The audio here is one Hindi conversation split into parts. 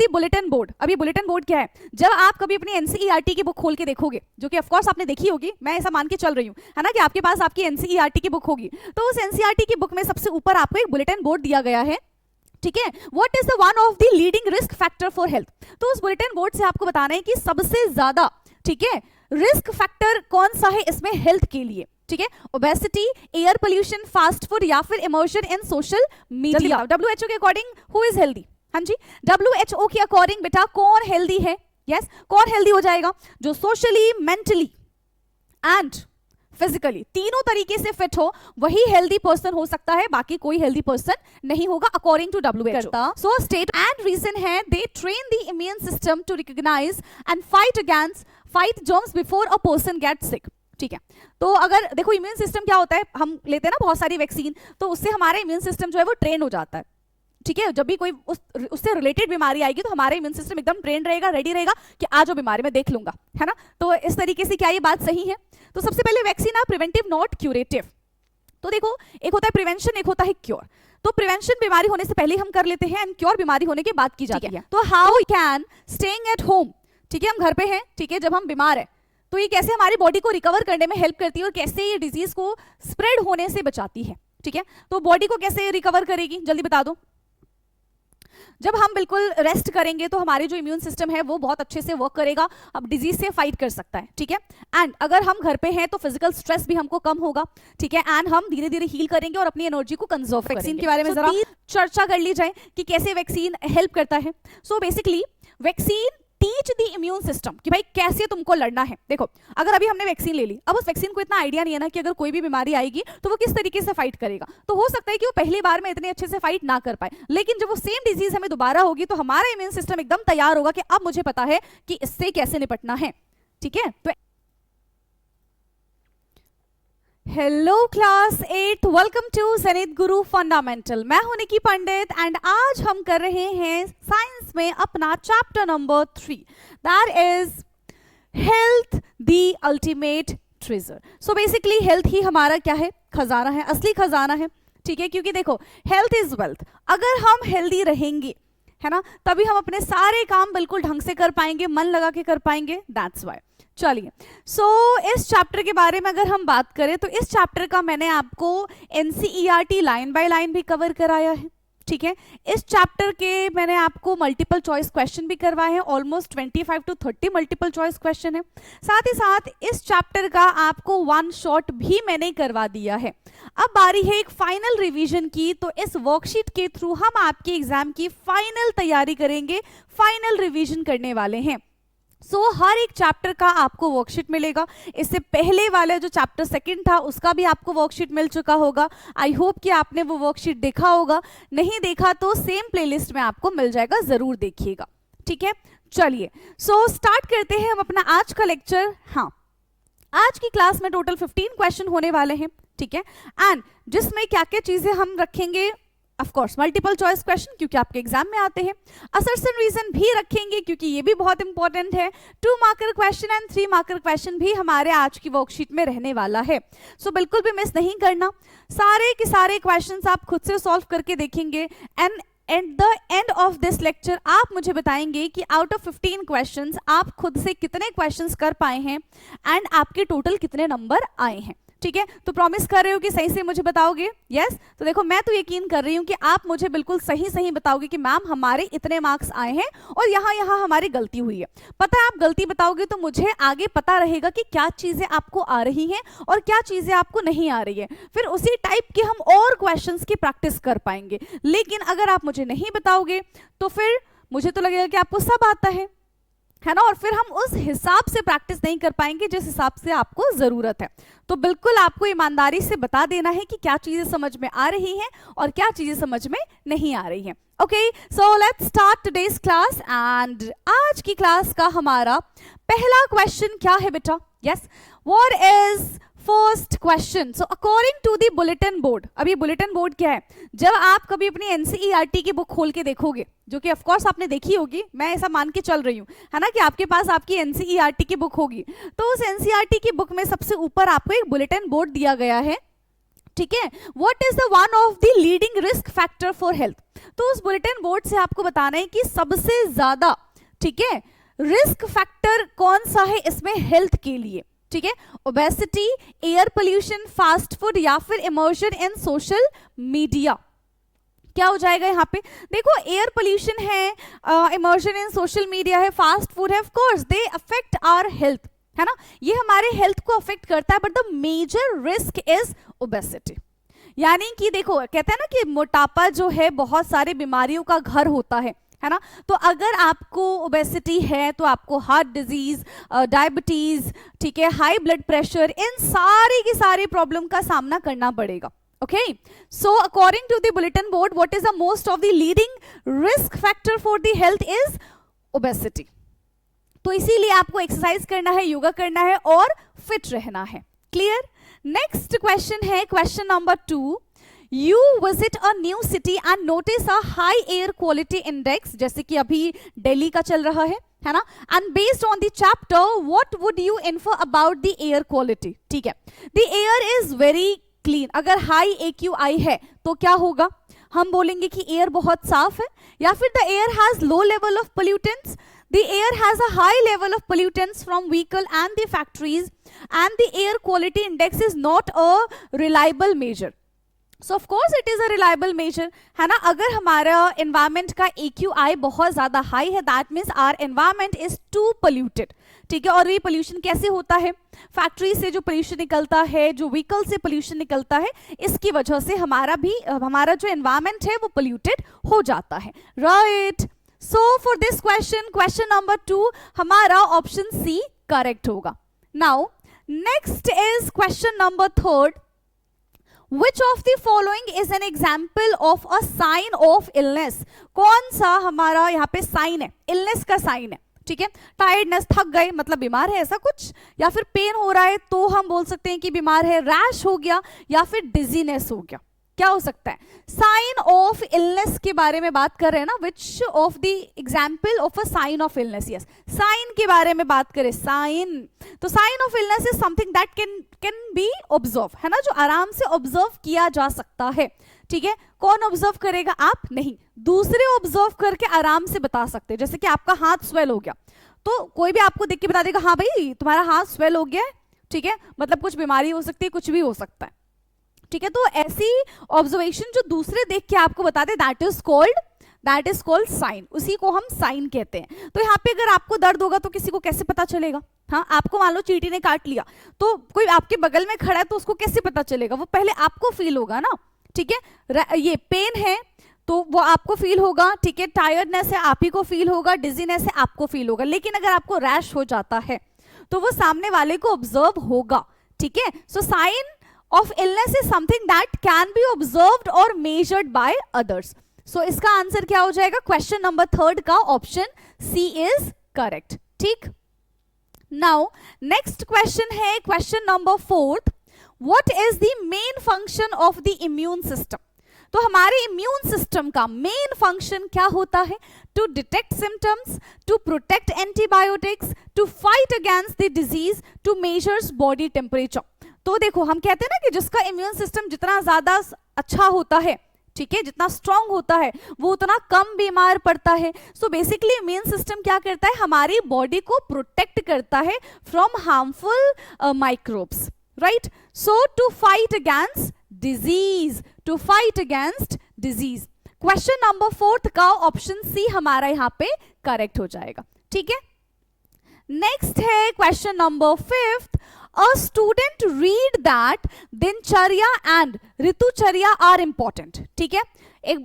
दी बुलेटिन बोर्ड। अब ये बुलेटिन बोर्ड क्या है? जब आप कभी अपनी एनसीईआरटी की बुक खोल के देखोगे, जो कि ऑफ कोर्स आपने देखी होगी, मैं ऐसा मान के चल रही हूँ, है ना, कि आपके पास आपकी एनसीईआरटी की बुक होगी, तो उस एनसीईआरटी की बुक में सबसे ऊपर आपको एक बुलेटिन बोर्ड दिया गया है, ठीक है। What is the one of the leading risk factor for health? तो उस बुलेटिन बोर्ड से आपको बताना है कि सबसे ज्यादा, ठीक है, रिस्क फैक्टर कौन सा है इसमें हेल्थ के लिए, ठीक है। Obesity, air pollution, fast food या फिर immersion in social media. WHO के अकॉर्डिंग हु इज हेल्दी? हाँ जी, WHO के अकॉर्डिंग बेटा कौन हेल्दी है? यस, कौन हेल्दी हो जाएगा? जो सोशली, मेंटली एंड फिजिकली तीनों तरीके से फिट हो, वही हेल्दी पर्सन हो सकता है, बाकी कोई हेल्दी पर्सन नहीं होगा according to WHO। So state and reason है they train the immune system to recognise and fight germs before a person get sick, ठीक है। तो अगर देखो इम्यून सिस्टम क्या होता है, हम लेते हैं ना बहुत सारी वैक्सीन, तो उससे हमारा इम्यून सिस्टम जो है वो ट्रेन हो जाता है, ठीक है। जब भी कोई उससे रिलेटेड बीमारी आएगी तो हमारा इम्यून सिस्टम एकदम ट्रेन रहेगा, रेडी रहेगा कि आज वो बीमारी मैं देख लूंगा, है ना। तो इस तरीके से क्या ये बात सही है? तो सबसे पहले वैक्सीन है प्रिवेंटिव नॉट क्यूरेटिव। तो देखो एक होता है प्रिवेंशन, एक होता है क्योर। तो प्रिवेंशन बीमारी होने से पहले हम कर लेते हैं एंड क्योर बीमारी होने के बाद की जाती है। तो how we can staying at home, ठीक है, हम घर पे हैं, ठीक है, जब हम बीमार है तो ये कैसे हमारी बॉडी को रिकवर करने में हेल्प करती है और कैसे ये डिजीज को स्प्रेड होने से बचाती है, ठीक है। तो बॉडी को कैसे रिकवर करेगी, जल्दी बता दो। जब हम बिल्कुल रेस्ट करेंगे तो हमारी जो इम्यून सिस्टम है वो बहुत अच्छे से वर्क करेगा, अब डिजीज से फाइट कर सकता है, ठीक है। एंड अगर हम घर पे हैं तो फिजिकल स्ट्रेस भी हमको कम होगा, ठीक है, एंड हम धीरे धीरे हील करेंगे और अपनी एनर्जी को कंजर्व करेंगे। वैक्सीन के बारे में जरा चर्चा कर ली जाए कि कैसे वैक्सीन हेल्प करता है। So basically vaccine teach the immune system कि भाई कैसे तुमको लड़ना है। देखो अगर अभी हमने वैक्सीन ले ली, अब उस वैक्सीन को इतना आइडिया नहीं है ना कि अगर कोई भी बीमारी आएगी तो वो किस तरीके से फाइट करेगा, तो हो सकता है कि वो पहली बार में इतने अच्छे से फाइट ना कर पाए, लेकिन जब वो सेम डिजीज हमें दोबारा होगी तो हमारा इम्यून सिस्टम एकदम तैयार होगा कि अब मुझे पता है कि इससे कैसे निपटना है, ठीक है। तो hello class 8, welcome to Zenith Guru Fundamental. मैं हूं निकी पंडित एंड आज हम कर रहे हैं साइंस में अपना chapter number 3, that is health the ultimate treasure. So basically health ही हमारा क्या है? खजाना है, असली खजाना है, ठीक है, क्योंकि देखो हेल्थ इज वेल्थ। अगर हम हेल्दी रहेंगे, है ना, तभी हम अपने सारे काम बिल्कुल ढंग से कर पाएंगे, मन लगा के कर पाएंगे, दैट्स वाई। चलिए सो इस चैप्टर के बारे में अगर हम बात करें तो इस चैप्टर का मैंने आपको एनसीईआरटी लाइन बाय लाइन भी कवर कराया है, ठीक है। इस चैप्टर के मैंने आपको मल्टीपल चॉइस क्वेश्चन भी करवाए हैं, almost 25 to 30 multiple choice question है। साथ ही साथ इस चैप्टर का आपको वन शॉट भी मैंने करवा दिया है। अब बारी है एक फाइनल रिवीजन की, तो इस वर्कशीट के थ्रू हम आपके एग्जाम की फाइनल तैयारी करेंगे, फाइनल रिवीजन करने वाले हैं। हर एक चैप्टर का आपको वर्कशीट मिलेगा। इससे पहले वाला जो चैप्टर 2 था उसका भी आपको वर्कशीट मिल चुका होगा। आई होप कि आपने वो वर्कशीट देखा होगा, नहीं देखा तो सेम प्लेलिस्ट में आपको मिल जाएगा, जरूर देखिएगा, ठीक है। चलिए स्टार्ट करते हैं हम अपना आज का लेक्चर। हाँ, आज की क्लास में टोटल 15 क्वेश्चन होने वाले हैं, ठीक है, एंड जिसमें क्या क्या चीजें हम रखेंगे, of course multiple choice question क्योंकि आपके एग्जाम में आते हैं, असर्शन रीजन भी रखेंगे क्योंकि ये भी बहुत इंपॉर्टेंट है, 2 marker question and 3 marker question भी हमारे आज की वर्कशीट में रहने वाला है। बिल्कुल भी मिस नहीं करना, सारे के सारे क्वेश्चंस आप खुद से सॉल्व करके देखेंगे and at the end of this lecture आप मुझे बताएंगे कि आउट ऑफ 15 क्वेश्चंस आप खुद से कितने क्वेश्चंस कर पाए हैं एंड आपके टोटल कितने नंबर आए हैं, ठीक है। तो प्रॉमिस कर रहे हो कि सही से मुझे बताओगे? यस। तो देखो मैं तो यकीन कर रही हूँ कि आप मुझे बिल्कुल सही सही बताओगे कि मैम हमारे इतने मार्क्स आए हैं और यहाँ यहाँ हमारी गलती हुई है। पता है आप गलती बताओगे तो मुझे आगे पता रहेगा कि क्या चीजें आपको आ रही हैं और क्या चीजें आपको नहीं आ रही है, फिर उसी टाइप के हम और क्वेश्चंस की प्रैक्टिस कर पाएंगे। लेकिन अगर आप मुझे नहीं बताओगे तो फिर मुझे तो लगेगा कि आपको सब आता है ना, और फिर हम उस हिसाब से प्रैक्टिस नहीं कर पाएंगे जिस हिसाब से आपको जरूरत है। तो बिल्कुल आपको ईमानदारी से बता देना है कि क्या चीजें समझ में आ रही हैं और क्या चीजें समझ में नहीं आ रही हैं। Okay, so let's start today's class and आज की क्लास का हमारा पहला क्वेश्चन क्या है बेटा? Yes, what is first question? So according to the bulletin board, अब ये बुलेटिन बोर्ड क्या है? जब आप कभी अपनी एनसीईआरटी की बुक खोल के देखोगे, जो कि ऑफ कोर्स आपने देखी होगी, मैं ऐसा मान के चल रही हूँ, है ना, कि आपके पास आपकी एनसीईआरटी की बुक होगी, तो उस एनसीईआरटी की बुक में सबसे ऊपर आपको एक बुलेटिन बोर्ड दिया गया है, ठीक है, what is the one of the leading risk factor for health. तो उस बुलेटिन बोर्ड से आपको बताना है कि सबसे ज्यादा, ठीक है, रिस्क फैक्टर कौन सा है इसमें हेल्थ के लिए, ठीक है, obesity, air pollution, fast food या फिर इमर्शन इन सोशल मीडिया। क्या हो जाएगा यहाँ पे, देखो एयर पोल्यूशन है, इमर्शन इन सोशल मीडिया है, फास्ट फूड है, of course they affect our health, है ना, ये हमारे हेल्थ को अफेक्ट करता है, but the major risk is obesity. यानी कि देखो कहते हैं ना कि मोटापा जो है बहुत सारी बीमारियों का घर होता है ना, तो अगर आपको ओबेसिटी है तो आपको हार्ट डिजीज, डायबिटीज, ठीक है, हाई ब्लड प्रेशर, इन सारी की सारी प्रॉब्लम का सामना करना पड़ेगा। Okay, so according to the bulletin board, what is the most of the leading risk factor for the health is obesity. तो इसीलिए आपको एक्सरसाइज करना है, योगा करना है और फिट रहना है। क्लियर? नेक्स्ट क्वेश्चन है question number 2। You visit a new city and notice a high air quality index, जैसे कि अभी दिल्ली का चल रहा है ना, and based on the chapter, what would you infer about the air quality? ठीक है, the air is very clean. अगर हाई AQI है तो क्या होगा, हम बोलेंगे कि एयर बहुत साफ है, या फिर the air has low level of pollutants, the air has a high level of pollutants from vehicle and the factories, and the air quality index is not a reliable measure. So of course it is a reliable measure, है ना, अगर हमारा एनवायरमेंट का AQI बहुत ज्यादा हाई है, that means our environment is too polluted, ठीक है। और ये पोल्यूशन कैसे होता है, फैक्ट्री से जो पोल्यूशन निकलता है, जो व्हीकल से पोल्यूशन निकलता है, इसकी वजह से हमारा जो एनवायरमेंट है वो पोल्यूटेड हो जाता है, right. So for this question number 2 हमारा ऑप्शन सी करेक्ट होगा। Now next is question number 3। Which of the following is an example of a sign of illness? कौन सा हमारा यहाँ पे साइन है, इलनेस का साइन है, ठीक है, टायर्डनेस, थक गए मतलब बीमार है ऐसा कुछ, या फिर पेन हो रहा है तो हम बोल सकते हैं कि बीमार है, रैश हो गया या फिर डिजीनेस हो गया, क्या हो सकता है, साइन ऑफ इलनेस के बारे में बात कर रहे हैं ना, which of the example of a sign of illness, yes, sign के बारे में बात करें, साइन, तो sign of illness is something that can be observe, है ना, जो आराम से ऑब्जर्व किया जा सकता है, ठीक है। कौन ऑब्जर्व करेगा, आप नहीं, दूसरे ऑब्जर्व करके आराम से बता सकते हैं। जैसे कि आपका हाथ स्वेल हो गया तो कोई भी आपको देख के बता देगा, हाँ भाई तुम्हारा हाथ स्वेल हो गया है, ठीक है, मतलब कुछ बीमारी हो सकती है, कुछ भी हो सकता है, ठीक है। तो ऐसी ऑब्जर्वेशन जो दूसरे देख के आपको बता दे, दैट इज कॉल्ड साइन, उसी को हम साइन कहते हैं। तो यहाँ पे अगर आपको दर्द होगा तो किसी को कैसे पता चलेगा, हाँ, आपको मान लो चींटी ने काट लिया तो कोई आपके बगल में खड़ा है तो उसको कैसे पता चलेगा, वो पहले आपको फील होगा ना, ठीक है। ये पेन है तो वो आपको फील होगा, ठीक है, टायर्डनेस है आप ही को फील होगा, डिजीनेस है आपको फील होगा, लेकिन अगर आपको रैश हो जाता है तो वो सामने वाले को ऑब्जर्व होगा, ठीक है। So sine of illness is something that can be observed or measured by others. So इसका आंसर क्या हो जाएगा, क्वेश्चन नंबर 3 का ऑप्शन सी इज करेक्ट, ठीक। नाउ नेक्स्ट क्वेश्चन है question number 4। What is the main function of the immune system? तो हमारे इम्यून सिस्टम का मेन फंक्शन क्या होता है, to detect symptoms, to protect antibiotics, to fight against the disease, to measures body temperature. तो देखो हम कहते हैं ना कि जिसका इम्यून सिस्टम जितना ज्यादा अच्छा होता है, ठीक है, जितना स्ट्रांग होता है वो उतना कम बीमार पड़ता है। सो बेसिकली इम्यून सिस्टम क्या करता है, हमारी बॉडी को प्रोटेक्ट करता है from harmful microbes, right. So to fight against disease, question number 4 का ऑप्शन सी हमारा यहाँ पे करेक्ट हो जाएगा, ठीक है। नेक्स्ट है question number 5। A student read that दिनचर्या and ऋतुचर्या are important, ठीक है। एक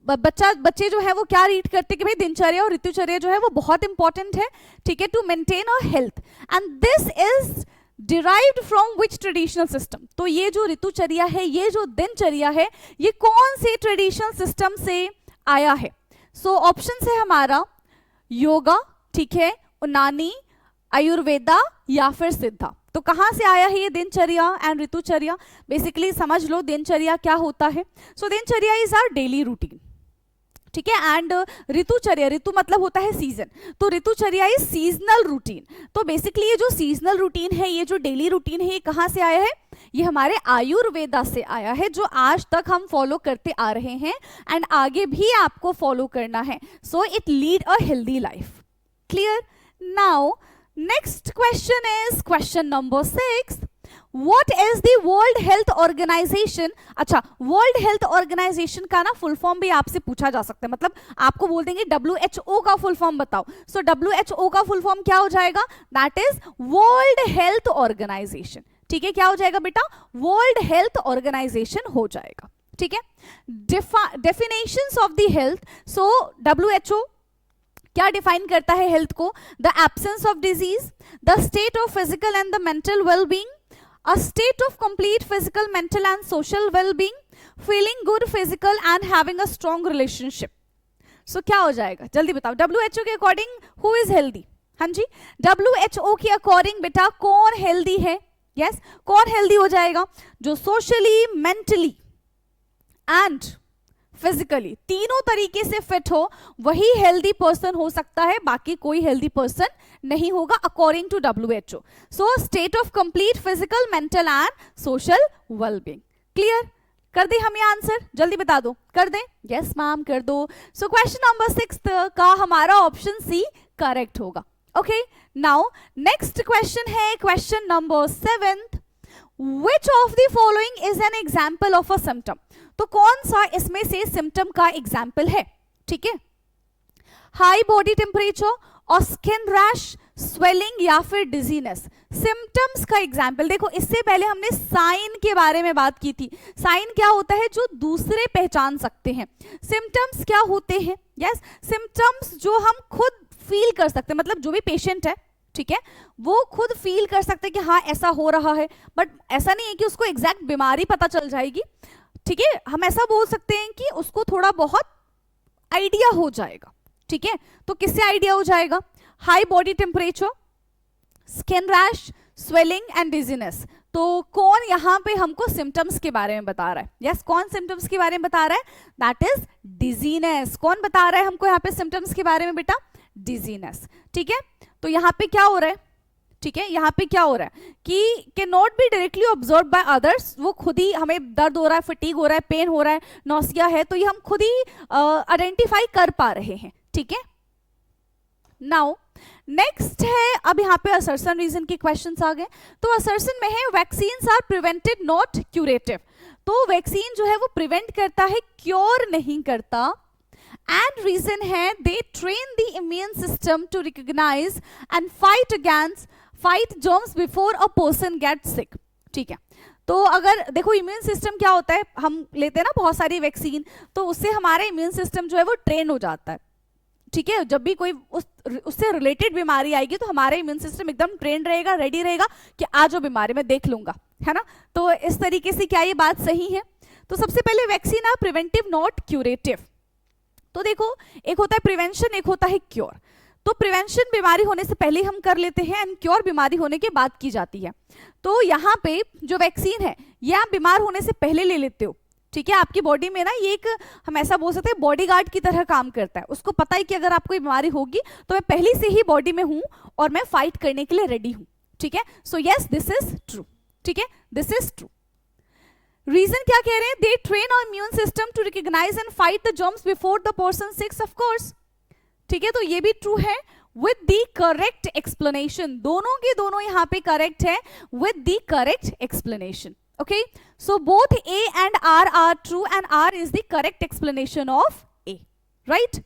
बच्चे जो है वो क्या रीड करते कि भाई दिनचर्या और ऋतुचर्या जो है वो बहुत इंपॉर्टेंट है, ठीक है, to maintain a health, and this is derived from which traditional system. तो ये जो ऋतुचर्या है, ये जो दिनचर्या है, ये कौन से ट्रेडिशनल सिस्टम से आया है? सो ऑप्शन है हमारा योगा, ठीक है, उनानी, आयुर्वेदा या फिर सिद्धा। तो कहां से आया है ये दिनचर्या एंड ऋतुचर्या? बेसिकली समझ लो दिनचर्या क्या होता है। सो दिनचर्या इज आवर डेली रूटीन, ठीक है, एंड ऋतुचर्या, ऋतु मतलब होता है सीजन, तो ऋतुचर्या इज सीजनल रूटीन। तो बेसिकली ये जो सीजनल रूटीन है, ये जो डेली रूटीन है, ये कहां से आया है? ये हमारे आयुर्वेदा से आया है, जो आज तक हम फॉलो करते आ रहे हैं एंड आगे भी आपको फॉलो करना है. So it lead a healthy life. Clear? Now next question is question number 6. What is the World Health Organization? अच्छा, वर्ल्ड हेल्थ ऑर्गेनाइजेशन का ना फुल फॉर्म भी आपसे पूछा जा सकता है. मतलब आपको बोल देंगे WHO का फुल फॉर्म बताओ. सो WHO का फुल फॉर्म क्या हो जाएगा? That is World Health Organisation. ठीक है, क्या हो जाएगा बेटा? वर्ल्ड हेल्थ ऑर्गेनाइजेशन हो जाएगा. ठीक है. Definitions of the health. So WHO क्या डिफाइन करता है हेल्थ को? The absence of disease, the state of physical and the mental wellbeing, a state of complete physical, mental and social well-being, feeling good physical and having a strong relationship. So क्या हो जाएगा? जल्दी बताओ. WHO के अकॉर्डिंग who is healthy? हाँ जी, WHO के अकॉर्डिंग बेटा कौन हेल्दी है? यस, कौन हेल्दी हो जाएगा? जो सोशली, मेंटली एंड फिजिकली तीनों तरीके से फिट हो, वही हेल्दी पर्सन हो सकता है. बाकी कोई हेल्दी पर्सन नहीं होगा according to WHO. So state of complete physical, mental and social wellbeing. Clear? कर दे हम ये आंसर? जल्दी बता दो. कर दें? यस मैम, कर दो. सो क्वेश्चन नंबर 6 का हमारा ऑप्शन सी करेक्ट होगा. ओके, नाउ नेक्स्ट क्वेश्चन है question number 7. Which of the following is an example of a symptom? तो कौन सा इसमें से सिम्टम का एग्जाम्पल है? ठीक है, हाई बॉडी टेम्परेचर और स्किन रैश, स्वेलिंग या फिर डिजीनेस. सिम्टम्स का एग्जाम्पल देखो. इससे पहले हमने साइन के बारे में बात की थी. साइन क्या होता है? जो दूसरे पहचान सकते हैं. सिम्टम्स क्या होते हैं? यस, सिम्टम्स जो हम खुद फील कर सकते हैं. मतलब जो भी पेशेंट है, ठीक है, वो खुद फील कर सकते हैं कि हाँ ऐसा हो रहा है, बट ऐसा नहीं है कि उसको एग्जैक्ट बीमारी पता चल जाएगी. ठीक है, हम ऐसा बोल सकते हैं कि उसको थोड़ा बहुत आइडिया हो जाएगा. ठीक है, तो किससे आइडिया हो जाएगा? High body temperature, skin rash, swelling and dizziness. तो कौन यहाँ पे हमको सिम्टम्स के बारे में बता रहा है? यस, कौन सिम्टम्स के बारे में बता रहा है? That is dizziness. कौन बता रहा है हमको यहाँ पे सिम्टम्स के बारे में बेटा? डिजीनेस. ठीक है, तो यहाँ पे क्या हो रहा है? ठीक है, यहाँ पे क्या हो रहा है कि can not be directly observe by others. वो खुद ही, हमें दर्द हो रहा है, फटीग हो रहा है, पेन हो रहा है, नौसिया है, तो ये हम खुद ही आइडेंटिफाई कर पा रहे हैं. ठीक है, नाउ नेक्स्ट है, अब यहाँ पे असर्शन रीजन के क्वेश्चंस आ गए. तो असर्शन में है vaccines are prevented not curative. तो वैक्सीन जो है वो प्रिवेंट करता है, क्योर नहीं करता. एंड रीजन है they train the immune system to recognise and fight germs before a person get sick. ठीक है, तो अगर देखो इम्यून सिस्टम क्या होता है, हम लेते हैं ना बहुत सारी वैक्सीन, तो उससे हमारा इम्यून सिस्टम जो है वो ट्रेन हो जाता है. ठीक है, जब भी कोई उससे रिलेटेड बीमारी आएगी तो हमारा इम्यून सिस्टम एकदम ट्रेन रहेगा, रेडी रहेगा कि आज वो बीमारी मैं देख लूंगा, है ना. तो इस तरीके से क्या ये बात सही है? तो सबसे पहले vaccine are preventive not curative. तो देखो, एक होता है प्रिवेंशन, एक होता है क्योर. तो प्रिवेंशन बीमारी होने से पहले हम कर लेते हैं एंड क्योर बीमारी होने के बाद की जाती है. तो यहाँ पे जो वैक्सीन है ये आप बीमार होने से पहले ले लेते हो. ठीक है, आपकी बॉडी में ना ये एक, हम ऐसा बोल सकते हैं, बॉडीगार्ड की तरह काम करता है. उसको पता है कि अगर आपको ये बीमारी होगी तो मैं पहले से ही बॉडी में हूं और मैं फाइट करने के लिए रेडी हूं. ठीक है, so yes, this is true. ठीक है, दिस इज ट्रू. रीजन क्या कह रहे हैं? They train our immune system to recognise and fight the germs before the person sick. Of course. ठीक है, तो ये भी ट्रू है विद द करेक्ट एक्सप्लेनेशन. दोनों के दोनों यहाँ पे करेक्ट है with the correct explanation. Okay, so both A and R are true and R is the correct explanation of A, right?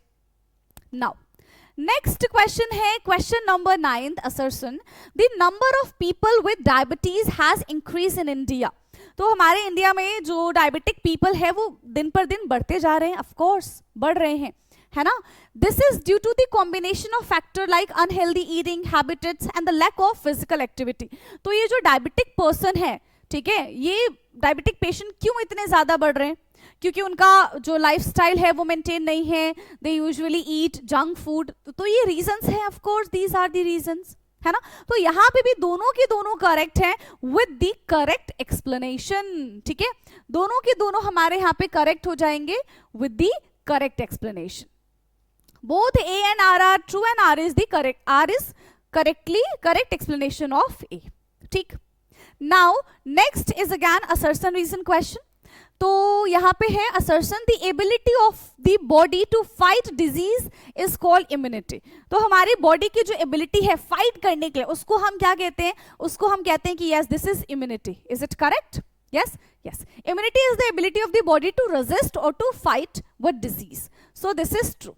Now, next question है question number 9, assertion. The number of people with diabetes has increased in India. तो हमारे इंडिया में जो डायबिटिक पीपल है वो दिन पर दिन बढ़ते जा रहे हैं. ऑफ कोर्स बढ़ रहे हैं, है ना. This is due to the combination of factor like unhealthy eating habits and the lack of physical activity. तो ये जो डायबिटिक पर्सन है, ठीक है, ये डायबिटिक पेशेंट क्यों इतने ज्यादा बढ़ रहे हैं? क्योंकि उनका जो लाइफस्टाइल है वो मेंटेन नहीं है. They usually eat junk food. तो ये रीजंस है. Of course these are the reasons, है ना. तो यहाँ पे भी दोनों के दोनों करेक्ट हैं विद द करेक्ट एक्सप्लेनेशन. ठीक है, दोनों के दोनों हमारे यहाँ पे करेक्ट हो जाएंगे with the correct explanation. Both A and R are true and R is the correct, R is correctly correct explanation of A. ठीक. Now next is again assertion reason question. तो यहाँ पे है assertion the ability of the body to fight disease is called immunity. तो हमारी बॉडी की जो एबिलिटी है फाइट करने के लिए उसको हम क्या कहते हैं, उसको हम कहते हैं कि yes this is immunity. Is it correct? Yes yes. Immunity is the ability of the body to resist और to fight with disease. So this is true.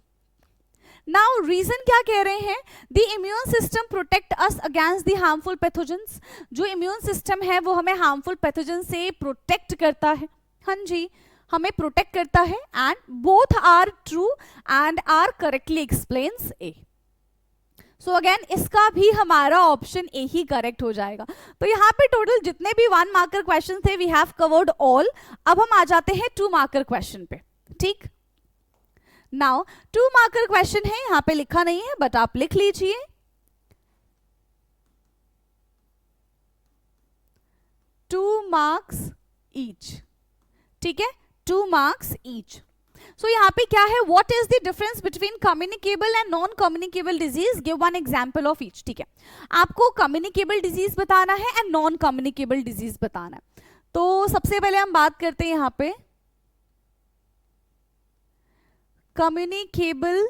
Now reason क्या कह रहे हैं, the immune system protect us against the harmful pathogens. जो इम्यून सिस्टम है वो हमें हार्मफुल पैथोजन से प्रोटेक्ट करता है. हाँ जी, हमें प्रोटेक्ट करता है. And both are true and R correctly explains A. So again इसका भी हमारा ऑप्शन ए ही करेक्ट हो जाएगा. तो यहाँ पे टोटल जितने भी 1 मार्कर क्वेश्चन थे वी हैव कवर्ड ऑल. अब हम आ जाते हैं 2 मार्कर क्वेश्चन पे. ठीक, नाउ 2 मार्कर क्वेश्चन है, यहाँ पे लिखा नहीं है बट आप लिख लीजिए. Two marks each. ठीक है, 2 मार्क्स ईच. सो यहाँ पे क्या है, what is the difference between communicable and non communicable disease, give 1 example of each. ठीक है, आपको कम्युनिकेबल डिजीज बताना है एंड नॉन कम्युनिकेबल डिजीज बताना है. तो सबसे पहले हम बात करते हैं यहाँ पे कम्युनिकेबल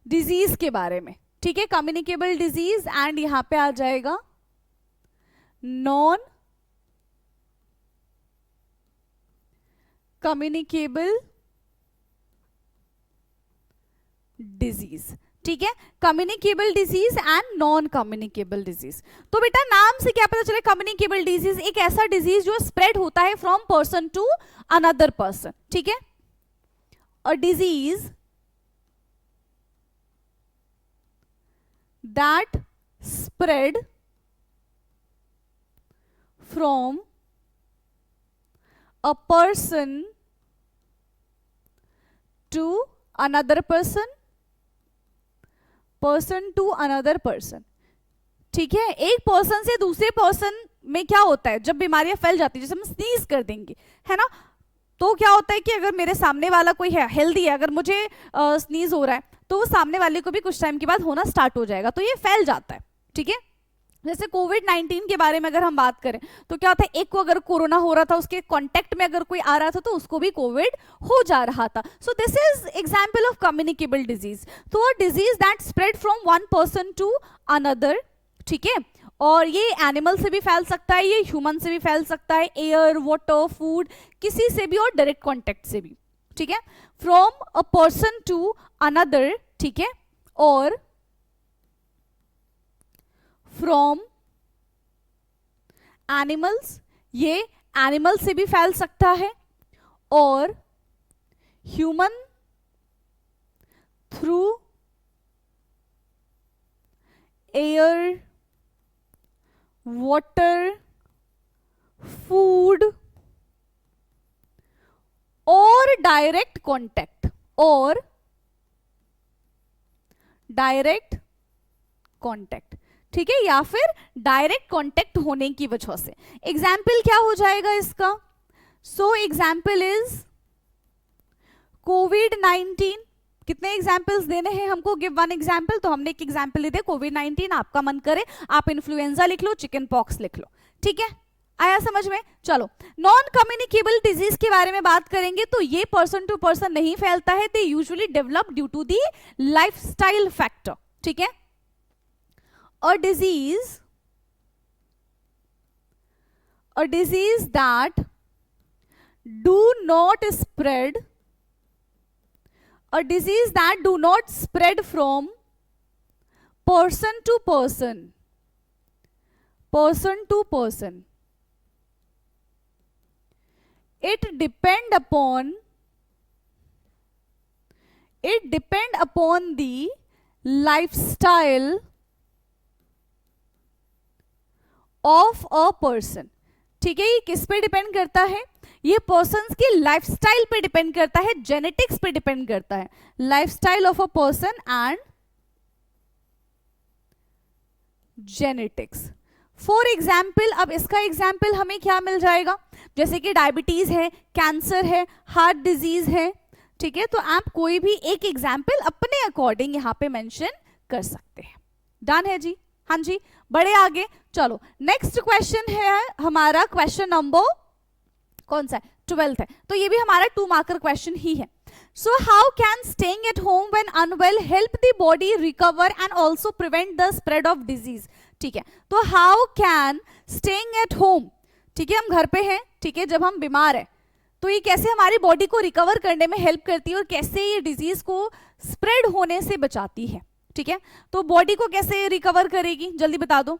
डिजीज के बारे में. ठीक है, कम्युनिकेबल डिजीज एंड यहां पे आ जाएगा नॉन कम्युनिकेबल डिजीज. ठीक है, communicable disease and non communicable disease. तो बेटा नाम से क्या पता चले, कम्युनिकेबल डिजीज एक ऐसा डिजीज जो स्प्रेड होता है from person to another person. ठीक है, a disease that spread from a person to another person, person to another person. ठीक है, एक पर्सन से दूसरे पर्सन में क्या होता है, जब बीमारियां फैल जाती है, जैसे हम स्नीज कर देंगे है ना, तो क्या होता है कि अगर मेरे सामने वाला कोई है हेल्दी है, अगर मुझे स्नीज हो रहा है तो वो सामने वाले को भी कुछ टाइम के बाद होना स्टार्ट हो जाएगा, तो ये फैल जाता है. ठीक है, जैसे कोविड-19 के बारे में अगर हम बात करें तो क्या होता है, एक को अगर कोरोना हो रहा था उसके कांटेक्ट में अगर कोई आ रहा था तो उसको भी कोविड हो जा रहा था. So this is example of communicable disease. तो a disease that spread from one person to another. ठीक है, और ये एनिमल से भी फैल सकता है, ये ह्यूमन से भी फैल सकता है, एयर, वाटर, फूड, किसी से भी, और डायरेक्ट कांटेक्ट से भी. ठीक है, from a person to another. ठीक है, और फ्रॉम एनिमल्स, ये एनिमल से भी फैल सकता है, और human through air, water, food और डायरेक्ट कांटेक्ट, और डायरेक्ट कांटेक्ट. ठीक है, या फिर डायरेक्ट कांटेक्ट होने की वजह से. एग्जाम्पल क्या हो जाएगा इसका, सो एग्जाम्पल इज कोविड-19. कितने एग्जाम्पल्स देने हैं हमको, गिव 1 एग्जाम्पल. तो हमने एक एग्जाम्पल ले दिया कोविड-19, आपका मन करे आप इन्फ्लुएंजा लिख लो, चिकन पॉक्स लिख लो. ठीक है, आया समझ में. चलो, नॉन कम्युनिकेबल डिजीज के बारे में बात करेंगे. तो ये पर्सन टू पर्सन नहीं फैलता है, they usually develop due to the lifestyle factor. ठीक है, a disease that do not spread, a disease that do not spread from person to person, person to person. It depend upon the lifestyle of a person. ठीक है, ये किस पे डिपेंड करता है, ये पर्सन्स की लाइफस्टाइल पे डिपेंड करता है, जेनेटिक्स पे डिपेंड करता है. Lifestyle of a person and genetics. For example, अब इसका एग्जाम्पल हमें क्या मिल जाएगा, जैसे कि डायबिटीज है, कैंसर है, हार्ट डिजीज है. ठीक है, तो आप कोई भी एक एग्जाम्पल अपने अकॉर्डिंग यहाँ पे मेंशन कर सकते हैं. डन है जी, हाँ जी, बड़े आगे। चलो नेक्स्ट क्वेश्चन है हमारा, क्वेश्चन नंबर कौन सा है, 12th है, तो ये भी हमारा 2 मार्कर क्वेश्चन ही है। So how can staying at home when unwell help the body recover and also prevent the spread of disease. ठीक है, तो how can staying at home, ठीक है, हम घर पे हैं, ठीक है, जब हम बीमार है तो ये कैसे हमारी बॉडी को रिकवर करने में हेल्प करती है और कैसे ये डिजीज को स्प्रेड होने से बचाती है। ठीक है, तो बॉडी को कैसे रिकवर करेगी, जल्दी बता दो।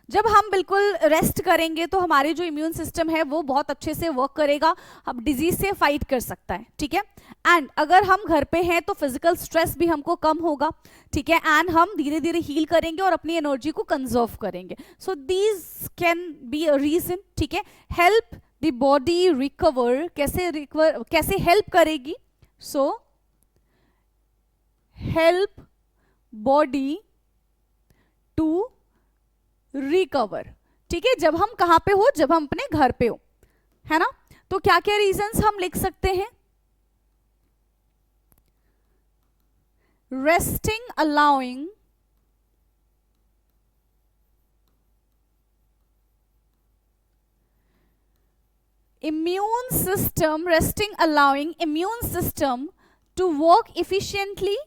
जब हम बिल्कुल रेस्ट करेंगे तो हमारी जो इम्यून सिस्टम है वो बहुत अच्छे से वर्क करेगा, अब डिजीज से फाइट कर सकता है। ठीक है, एंड अगर हम घर पे हैं तो फिजिकल स्ट्रेस भी हमको कम होगा। ठीक है, एंड हम धीरे धीरे हील करेंगे और अपनी एनर्जी को कंजर्व करेंगे। So these can be a reason. ठीक है, हेल्प द बॉडी रिकवर, कैसे हेल्प करेगी, so help body to recover. ठीक है, जब हम कहां पे हो, जब हम अपने घर पे हो, है ना, तो क्या क्या रीजंस हम लिख सकते हैं, resting allowing immune system, resting allowing immune system to work efficiently,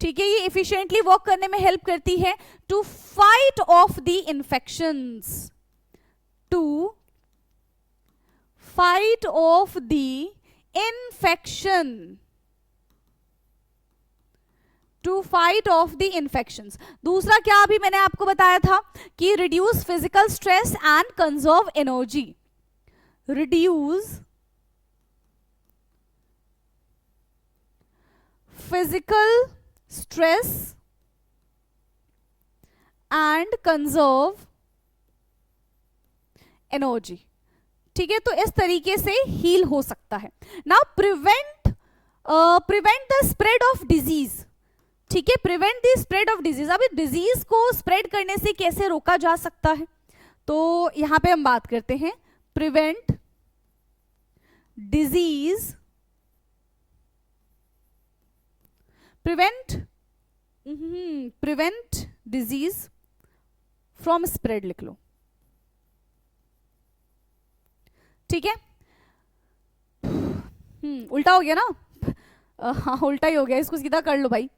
ठीक है, ये efficiently वर्क करने में हेल्प करती है, to fight off the infections, to fight off the infection, to fight off the infections. दूसरा क्या अभी मैंने आपको बताया था कि reduce physical stress and conserve energy, reduce physical stress and conserve energy. ठीक है, तो इस तरीके से हील हो सकता है। Now prevent the spread of disease. ठीक है, prevent the spread of disease. अब डिजीज को स्प्रेड करने से कैसे रोका जा सकता है, तो यहां पे हम बात करते हैं prevent disease, prevent disease from spread लिख लो। ठीक है, उल्टा हो गया ना, हाँ उल्टा ही हो गया, इसको सीधा कर लो भाई,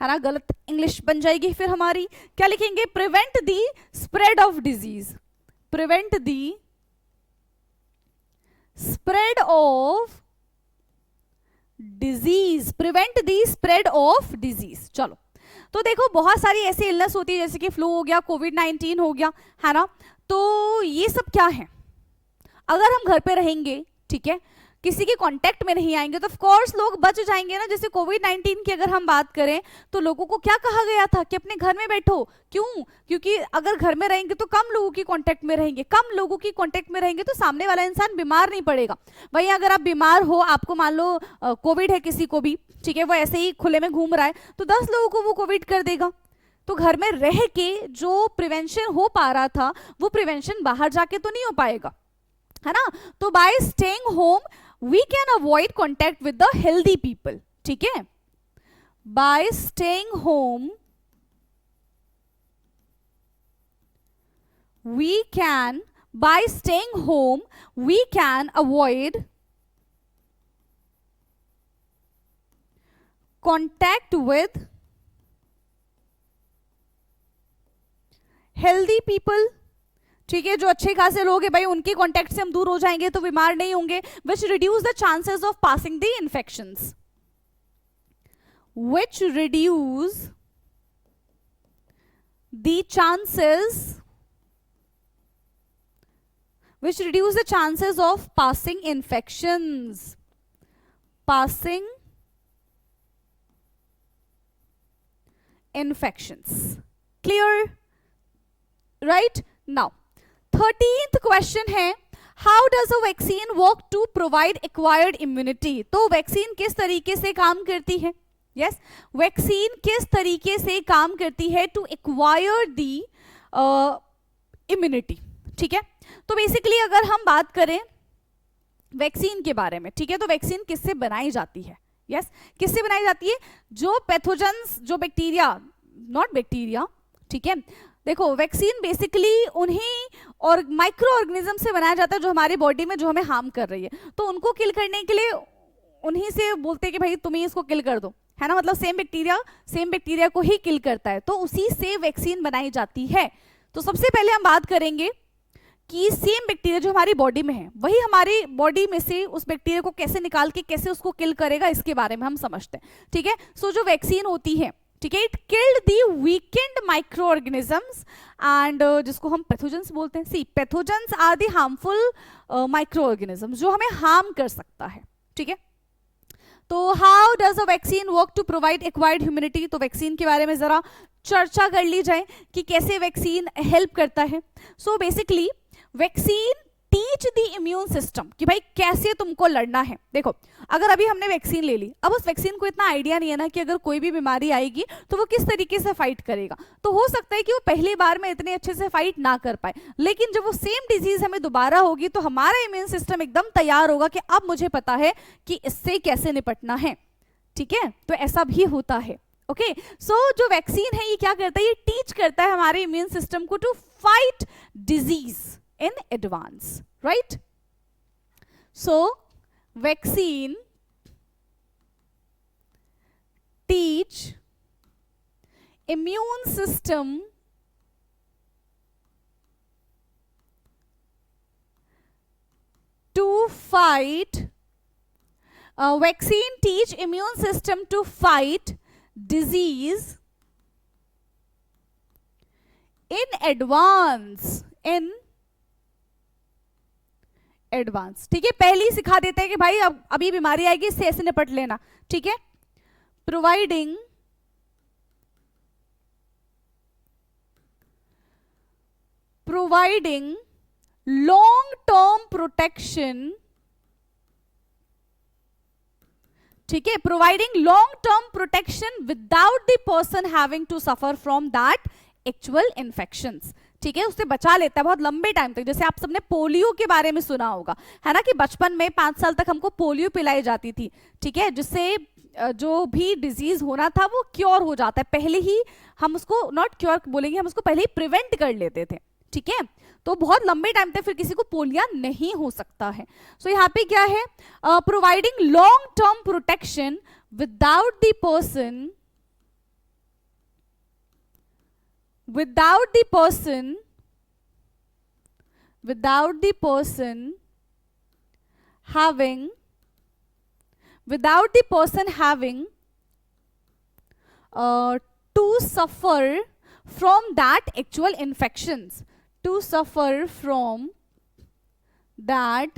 है ना, गलत इंग्लिश बन जाएगी फिर हमारी। क्या लिखेंगे, prevent the spread of disease, prevent the spread of disease, prevent the spread of disease. चलो, तो देखो बहुत सारी ऐसी इलनेस होती है जैसे कि फ्लू हो गया, कोविड-19 हो गया, है ना, तो ये सब क्या है, अगर हम घर पे रहेंगे, ठीक है, किसी के कांटेक्ट में नहीं आएंगे तो ऑफ कोर्स लोग बच जाएंगे ना। जैसे कोविड-19 की अगर हम बात करें तो लोगों को क्या कहा गया था कि अपने घर में बैठो, क्यों, क्योंकि अगर घर में रहेंगे तो कम लोगों की कांटेक्ट में रहेंगे, कम लोगों की कांटेक्ट में रहेंगे तो सामने वाला इंसान बीमार नहीं पड़ेगा। वहीं अगर आप बीमार हो, आपको मान लो कोविड है किसी को भी, ठीक है, वो ऐसे ही खुले में घूम रहा है तो 10 लोगों को वो कोविड कर देगा। तो घर में रह के जो प्रिवेंशन हो पा रहा था वो प्रिवेंशन बाहर जाके तो नहीं हो पाएगा, है ना। तो bye staying home we can avoid contact with the healthy people। ठीक है, by staying home we can avoid contact with healthy people। ठीक है, जो अच्छे खासे लोग हैं भाई उनके कांटेक्ट से हम दूर हो जाएंगे तो बीमार नहीं होंगे, which reduce the chances of passing the infections, which reduce the chances of passing infections, clear, right? Now 13th question है, how does a vaccine work to provide acquired immunity. तो वैक्सीन किस तरीके से काम करती है, यस, वैक्सीन किस तरीके से काम करती है टू एक्वायर दी इम्यूनिटी। ठीक है, तो बेसिकली अगर हम बात करें वैक्सीन के बारे में, ठीक है। तो वैक्सीन किससे बनाई जाती है? यस, किससे बनाई जाती है? जो पैथोजेंस, जो बैक्टीरिया, नॉट बैक्टीरिया, ठीक है। देखो, वैक्सीन बेसिकली उन्हीं और माइक्रो ऑर्गेनिज्म से बनाया जाता है जो हमारी बॉडी में जो हमें हार्म कर रही है, तो उनको किल करने के लिए उन्हीं से बोलते हैं कि भाई तुम ही इसको किल कर दो, है ना। मतलब सेम बैक्टीरिया को ही किल करता है, तो उसी से वैक्सीन बनाई जाती है। तो सबसे पहले हम बात करेंगे कि सेम बैक्टीरिया जो हमारी बॉडी में है, वही हमारी बॉडी में से उस बैक्टीरिया को कैसे निकाल के कैसे उसको किल करेगा, इसके बारे में हम समझते हैं, ठीक है। सो जो वैक्सीन होती है, ठीक है, it killed the weakened microorganisms and जिसको हम पैथोजेंस बोलते हैं। See, pathogens are the harmful microorganisms जो हमें हार्म कर सकता है, ठीक है। तो how does a vaccine work to provide acquired immunity? तो वैक्सीन के बारे में जरा चर्चा कर ली जाए कि कैसे वैक्सीन हेल्प करता है। So basically vaccine teach the immune system कि भाई कैसे तुमको लड़ना है। देखो, अगर अभी हमने वैक्सीन ले ली, अब उस वैक्सीन को इतना आइडिया नहीं है ना कि अगर कोई भी बीमारी आएगी तो वो किस तरीके से फाइट करेगा। तो हो सकता है कि वो पहली बार में इतने अच्छे से फाइट ना कर पाए, लेकिन जब वो सेम डिजीज हमें दोबारा होगी तो हमारा इम्यून सिस्टम एकदम तैयार होगा कि अब मुझे पता है कि इससे कैसे निपटना है, ठीक है। तो ऐसा भी होता है, ओके। सो जो वैक्सीन है ये क्या करता है? ये टीच करता है हमारे इम्यून सिस्टम को to fight disease in advance, right? So vaccine teach immune system to fight vaccine teach immune system to fight disease in advance, in advance, ठीक है। पहले ही सिखा देते हैं कि भाई अब अभी बीमारी आएगी, इससे ऐसे निपट लेना, ठीक है। प्रोवाइडिंग लॉन्ग टर्म प्रोटेक्शन, ठीक है, providing long term protection without the person having to suffer from that actual infections, ठीक है। उससे बचा लेता है बहुत लंबे टाइम तक। जैसे आप सबने पोलियो के बारे में सुना होगा, है ना, कि बचपन में 5 साल तक हमको पोलियो पिलाई जाती थी, ठीक है, जिससे जो भी डिजीज होना था वो क्योर हो जाता है। पहले ही हम उसको, नॉट क्योर बोलेंगे, हम उसको पहले ही प्रिवेंट कर लेते थे, ठीक है। तो बहुत लंबे टाइम तक फिर किसी को पोलिया नहीं हो सकता है। सो यहाँ पे क्या है? Providing long term protection without the person having to suffer from that actual infections, to suffer from that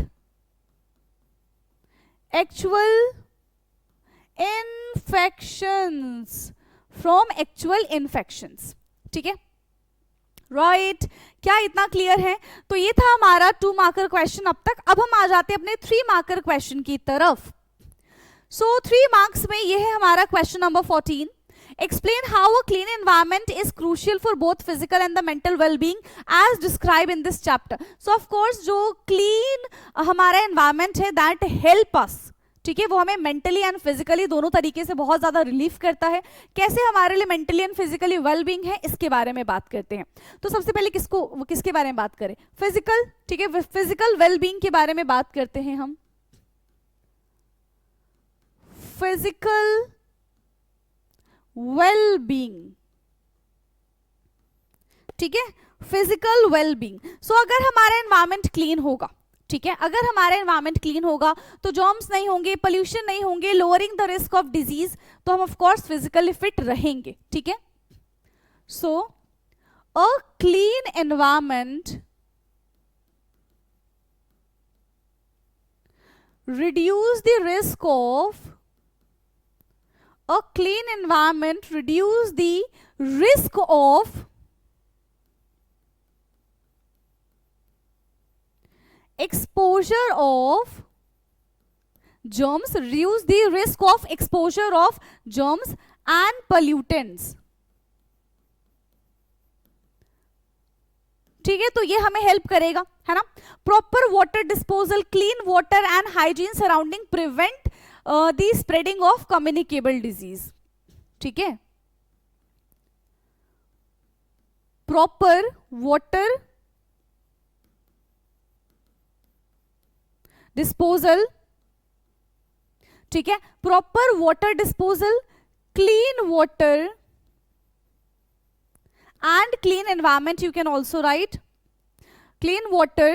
actual infections, ठीक है, राइट। क्या इतना क्लियर है? तो ये था हमारा 2 मार्कर क्वेश्चन अब तक। अब हम आ जाते हैं अपने 3 मार्कर क्वेश्चन की तरफ। सो 3 मार्क्स में ये है हमारा question number 14। Explain how a clean environment is crucial for both physical and the mental well-being as described in this chapter. So of course जो clean हमारा environment है that help us, ठीक है, वो हमें मेंटली एंड फिजिकली दोनों तरीके से बहुत ज्यादा रिलीफ करता है। कैसे हमारे लिए मेंटली एंड फिजिकली वेलबींग है, इसके बारे में बात करते हैं। तो सबसे पहले किसके बारे में बात करें? फिजिकल, ठीक है, फिजिकल वेलबींग के बारे में बात करते हैं हम। फिजिकल वेलबींग, ठीक है, फिजिकल वेलबींग। सो अगर हमारा एनवायरमेंट क्लीन होगा, ठीक है, अगर हमारा एनवायरमेंट क्लीन होगा तो जर्म्स नहीं होंगे, पोल्यूशन नहीं होंगे, lowering the risk of disease, तो हम ऑफ कोर्स फिजिकली फिट रहेंगे, ठीक है। So a clean environment reduce the risk of exposure of germs, reduce the risk of exposure of germs and pollutants, ठीक है, तो ये हमें हेल्प करेगा, है ना। Proper water disposal, clean water and hygiene surrounding prevent the spreading of communicable disease. ठीक है, प्रॉपर वाटर डिस्पोजल, ठीक है, proper water disposal, clean water and clean environment, you can also write clean water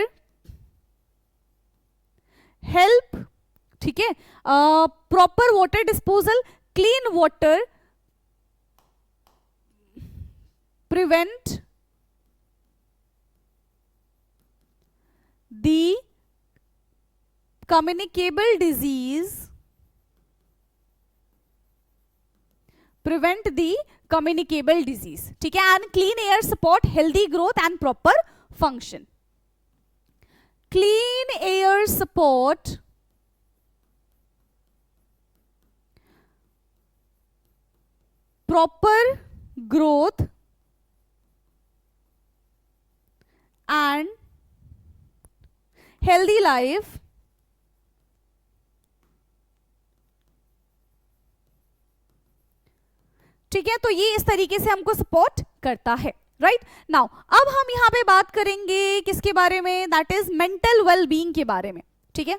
help, ठीक है, proper water disposal, clean water prevent the communicable disease, prevent the communicable disease, ठीक है, and clean air support healthy growth and proper function. Clean air support proper growth and healthy life, ठीक है, तो ये इस तरीके से हमको सपोर्ट करता है, राइट। नाउ अब हम यहां पे बात करेंगे किसके बारे में, दैट इज मेंटल वेलबींग के बारे में, ठीक है।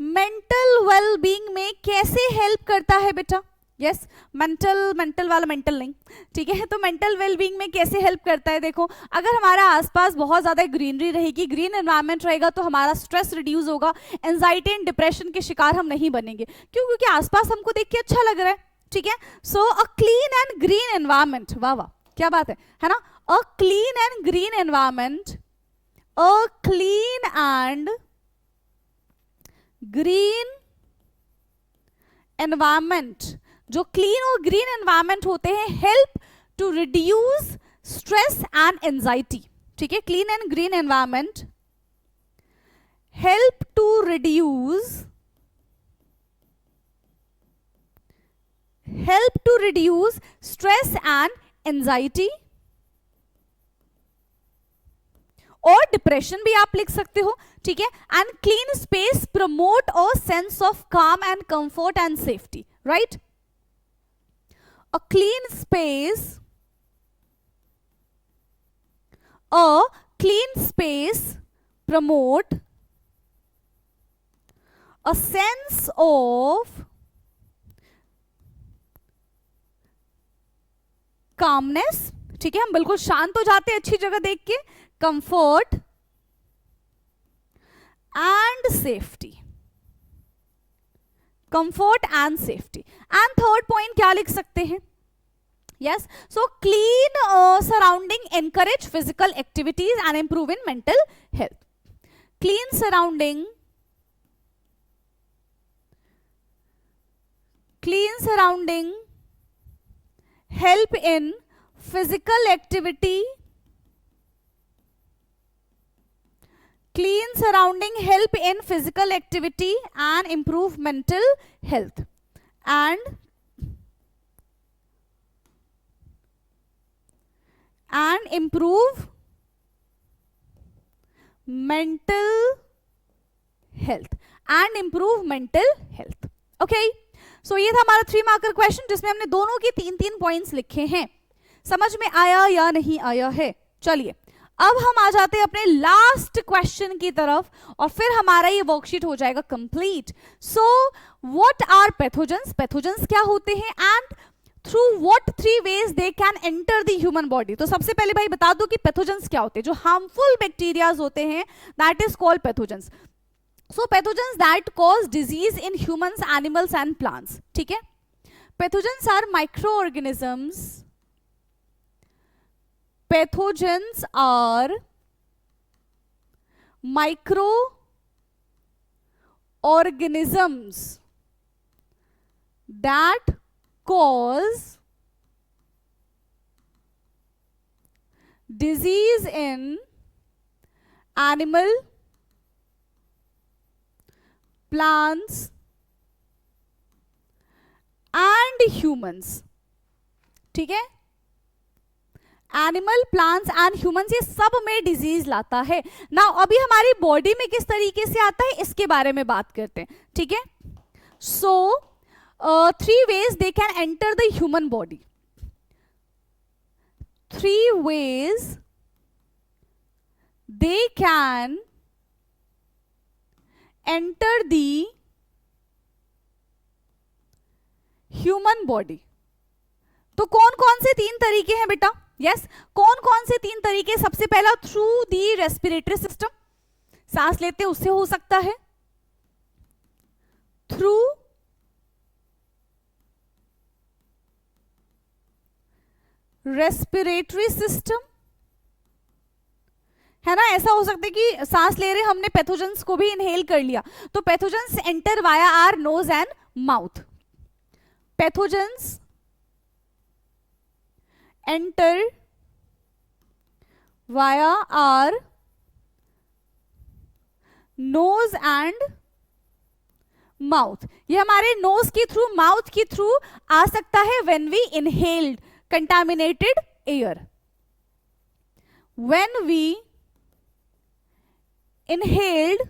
मेंटल वेलबींग में कैसे हेल्प करता है बेटा, यस, मेंटल वाला मेंटल नहीं, ठीक है, तो मेंटल वेलबींग में कैसे हेल्प करता है, देखो अगर हमारा आसपास बहुत ज्यादा ग्रीनरी रहेगी, ग्रीन एनवायरनमेंट रहेगा, तो हमारा स्ट्रेस रिड्यूस होगा, एंजाइटी एंड डिप्रेशन के शिकार हम नहीं बनेंगे, क्यों, क्योंकि आसपास हमको देख के अच्छा लग रहा है, ठीक है। So a clean and green environment, वाह वाह क्या बात है ना, a clean and green environment, a clean and green environment, जो क्लीन और ग्रीन एनवायरनमेंट होते हैं, help to reduce stress and anxiety, ठीक है, clean and green environment help to reduce stress and anxiety, और डिप्रेशन भी आप लिख सकते हो, ठीक है, and clean space promote a sense of calm and comfort and safety, right. A clean space, promote a sense of calmness, ठीक है, हम बिल्कुल शांत हो जाते हैं अच्छी जगह देख के, comfort and safety, comfort and safety. And third point क्या लिख सकते हैं, yes, so clean surrounding encourage physical activities and improve in mental health. Clean surrounding help in physical activity, clean surrounding help in physical activity and improve mental health, and improve mental health, okay, so ये था हमारा 3 मार्कर क्वेश्चन, जिसमें हमने दोनों के 3-3 पॉइंट्स लिखे हैं। समझ में आया या नहीं आया है? चलिए अब हम आ जाते हैं अपने लास्ट क्वेश्चन की तरफ, और फिर हमारा ये वर्कशीट हो जाएगा complete. So what are pathogens, pathogens क्या होते हैं, and through what 3 ways they can enter the human body. तो सबसे पहले भाई बता दो कि पैथोजेंस क्या होते हैं, जो हार्मफुल बैक्टीरियाज होते हैं, that is called pathogens. So pathogens that cause disease in humans, animals and plants, ठीक है। Pathogens are microorganisms, pathogens are microorganisms that cause disease in animal, plants and humans, ठीक है, एनिमल, प्लांट्स एंड ह्यूमंस, ये सब में डिजीज लाता है। ना अभी हमारी बॉडी में किस तरीके से आता है इसके बारे में बात करते हैं, ठीक है। सो 3 ways they can enter the human body. 3 ways they can enter the human body. तो कौन कौन से 3 तरीके हैं बेटा? यस, कौन कौन से 3 तरीके? सबसे पहला थ्रू दी रेस्पिरेटरी सिस्टम, सांस लेते उससे हो सकता है, थ्रू रेस्पिरेटरी सिस्टम, है ना। ऐसा हो सकता है कि सांस ले रहे हमने पैथोजेंस को भी इनहेल कर लिया, तो pathogens enter via our nose and mouth. Pathogens enter via our nose and mouth. ये हमारे नोज के थ्रू, माउथ के थ्रू आ सकता है when we inhaled contaminated air. When we inhaled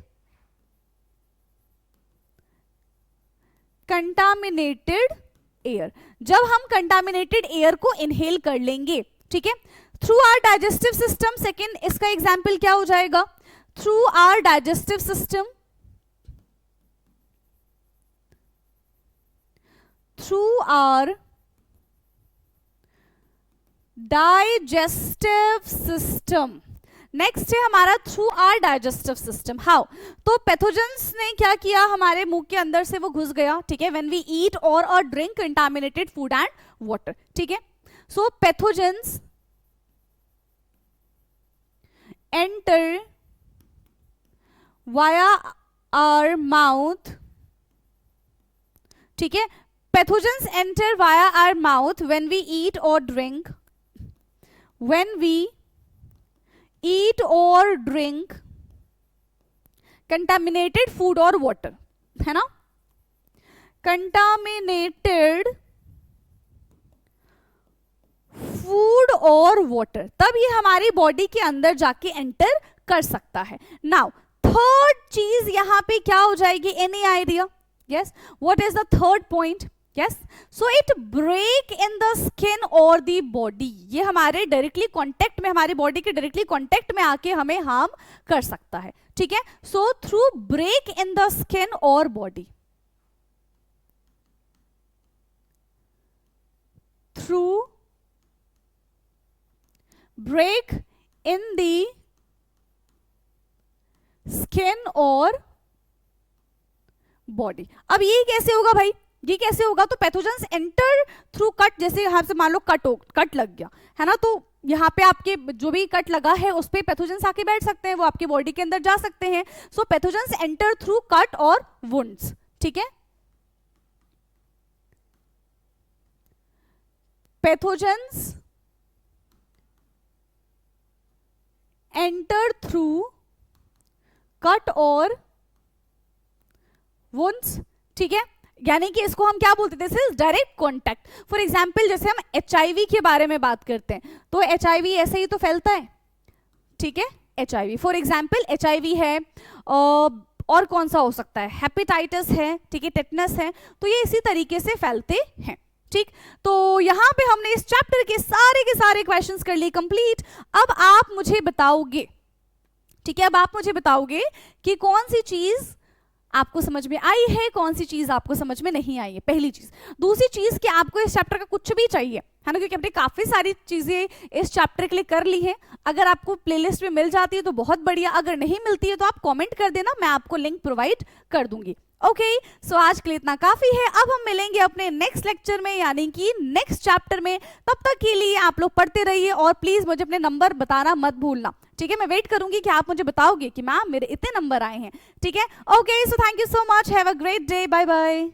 contaminated air, जब हम contaminated air को inhale कर लेंगे, ठीक है। Through our digestive system, second इसका एग्जाम्पल क्या हो जाएगा? Through our digestive system, through our digestive system. Next है हमारा through our digestive system. How? तो पैथोजेंस ने क्या किया, हमारे मुंह के अंदर से वो घुस गया, ठीक है। व्हेन वी ईट और drink contaminated food and water, ठीक है। So pathogens enter via our mouth, ठीक है। Pathogens enter via our mouth when we eat और drink, when we eat or drink contaminated food or water, है ना। contaminated food or water, तब ये हमारी बॉडी के अंदर जाके एंटर कर सकता है। नाउ थर्ड चीज यहां पे क्या हो जाएगी? Any idea? Yes, what is the third point? Yes, so it break in the skin और द बॉडी। ये हमारे डायरेक्टली कांटेक्ट में, हमारी बॉडी के डायरेक्टली कांटेक्ट में आके हमें हार्म कर सकता है, ठीक है। So through break in the skin और body, through break in the skin और बॉडी। अब ये कैसे होगा भाई? ये कैसे होगा? तो पैथोजेंस एंटर थ्रू कट, जैसे यहां से मान लो कट लग गया है ना, तो यहाँ पे आपके जो भी कट लगा है उस पे पैथोजेंस आके बैठ सकते हैं, वो आपकी बॉडी के अंदर जा सकते हैं। सो पैथोजेंस एंटर थ्रू कट और वुंड्स, ठीक है। पैथोजेंस एंटर थ्रू कट और वुंड्स, ठीक है। यानी कि इसको हम क्या बोलते थे? This is direct contact. For example जैसे हम HIV के बारे में बात करते हैं, तो HIV ऐसे ही तो फैलता है, ठीक है। HIV फॉर एग्जाम्पल HIV है, और कौन सा हो सकता है? हेपेटाइटिस है, ठीक है, टेटनस है, तो ये इसी तरीके से फैलते हैं, ठीक। तो यहां पे हमने इस चैप्टर के सारे क्वेश्चंस कर लिए कंप्लीट। अब आप मुझे बताओगे, ठीक है, अब आप मुझे बताओगे कि कौन सी चीज आपको समझ में आई है, कौन सी चीज आपको समझ में नहीं आई है, पहली चीज। दूसरी चीज कि आपको इस चैप्टर का कुछ भी चाहिए, है ना, क्योंकि हमने काफी सारी चीजें इस चैप्टर के लिए कर ली है। अगर आपको प्लेलिस्ट में मिल जाती है तो बहुत बढ़िया, अगर नहीं मिलती है तो आप कमेंट कर देना, मैं आपको लिंक प्रोवाइड कर दूंगी। ओके, सो आज के लिए इतना काफी है। अब हम मिलेंगे अपने नेक्स्ट लेक्चर में, यानी कि नेक्स्ट चैप्टर में। तब तक के लिए आप लोग पढ़ते रहिए और प्लीज मुझे अपने नंबर बताना मत भूलना, ठीक है। मैं वेट करूंगी कि आप मुझे बताओगे कि मैम मेरे इतने नंबर आए हैं, ठीक है। Okay, so thank you so much, have a great day, bye bye.